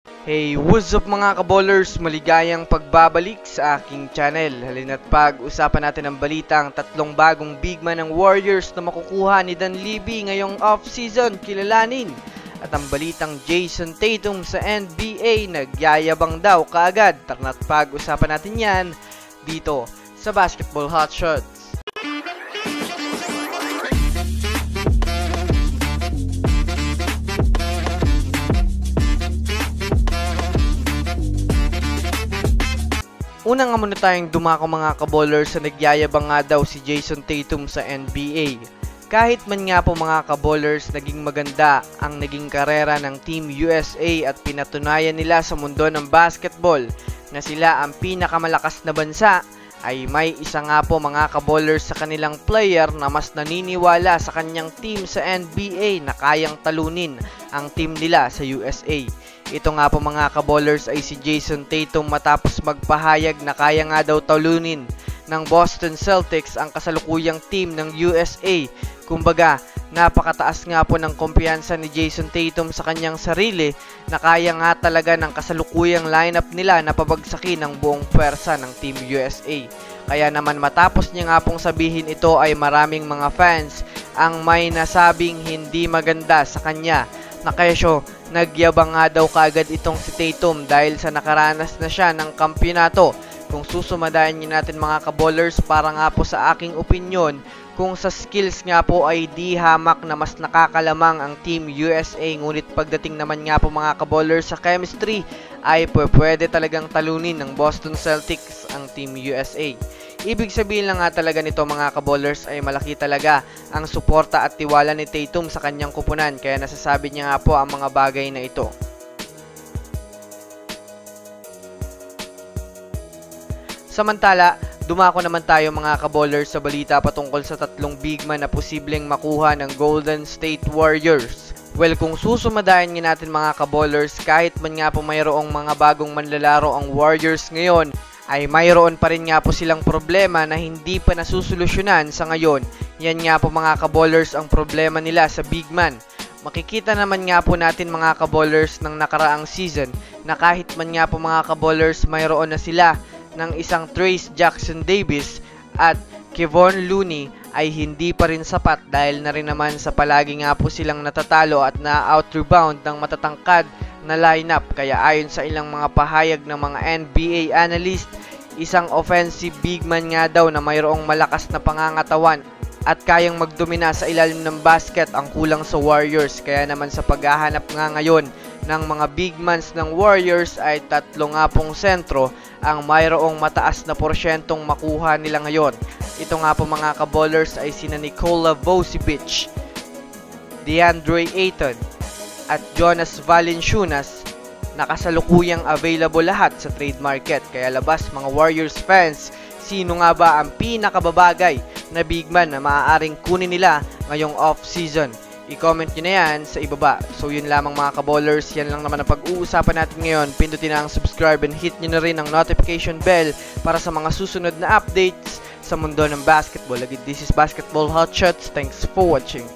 Hey, what's up mga kaballers? Maligayang pagbabalik sa aking channel. Halina't pag-usapan natin ang balitang tatlong bagong big man ng Warriors na makukuha ni Dan Levy ngayong off-season. Kilalanin. At ang balitang Jason Tatum sa NBA nagyayabang daw kaagad. Tara't pag-usapan natin yan dito sa Basketball Hotshots. Una nga muna tayong dumako mga kaballers sa nagyayabang nga daw si Jason Tatum sa NBA. Kahit man nga po mga kaballers, naging maganda ang naging karera ng Team USA at pinatunayan nila sa mundo ng basketball na sila ang pinakamalakas na bansa, ay may isa nga po mga kaballers sa kanilang player na mas naniniwala sa kanyang team sa NBA na kayang talunin ang team nila sa USA. Ito nga po mga kaballers ay si Jason Tatum matapos magpahayag na kaya nga daw talunin ng Boston Celtics ang kasalukuyang team ng USA. Kumbaga, napakataas nga po ng kumpiyansa ni Jason Tatum sa kanyang sarili na kaya nga talaga ng kasalukuyang lineup nila na pabagsakin ng buong pwersa ng Team USA. Kaya naman matapos niya nga pong sabihin ito ay maraming mga fans ang may nasabing hindi maganda sa kanya na kesyo nagyabang nga daw kaagad itong si Tatum dahil sa nakaranas na siya ng kampyonato. Kung susumadayan niyo natin mga kaballers, para nga po sa aking opinion, kung sa skills nga po ay di hamak na mas nakakalamang ang Team USA, ngunit pagdating naman nga po mga kaballers sa chemistry ay pwede talagang talunin ng Boston Celtics ang Team USA. Ibig sabihin lang nga talaga nito mga kaballers ay malaki talaga ang suporta at tiwala ni Tatum sa kanyang kupunan, kaya nasasabi niya nga po ang mga bagay na ito. Samantala, dumako naman tayo mga kaballers sa balita patungkol sa tatlong big man na posibleng makuha ng Golden State Warriors. Well, kung susumadayan nga natin mga kaballers, kahit man nga po mayroong mga bagong manlalaro ang Warriors ngayon, ay mayroon pa rin nga po silang problema na hindi pa nasusolusyonan sa ngayon. Yan nga po mga kaballers ang problema nila sa big man. Makikita naman nga po natin mga kaballers ng nakaraang season na kahit man nga po mga kaballers mayroon na sila ng isang Trayce Jackson-Davis at Kevon Looney, ay hindi pa rin sapat dahil na rin naman sa palagi nga po silang natatalo at na-out-rebound ng matatangkad na lineup. Kaya ayon sa ilang mga pahayag ng mga NBA analyst, isang offensive big man nga daw na mayroong malakas na pangangatawan at kayang magdomina sa ilalim ng basket ang kulang sa Warriors. Kaya naman sa paghahanap nga ngayon ng mga big mans ng Warriors ay tatlo nga pong sentro ang mayroong mataas na porsyentong makuha nila ngayon. Ito nga po mga kaballers ay sina Nikola Vucevic, DeAndre Ayton at Jonas Valanciunas na kasalukuyang available lahat sa trade market. Kaya labas mga Warriors fans, sino nga ba ang pinakababagay na big man na maaaring kunin nila ngayong off-season? I-comment nyo na yan sa ibaba. So yun lamang mga kaballers, yan lang naman ang pag-uusapan natin ngayon. Pindutin na ang subscribe and hit nyo na rin ang notification bell para sa mga susunod na updates sa mundo ng basketball. Again, this is Basketball Hotshots. Thanks for watching.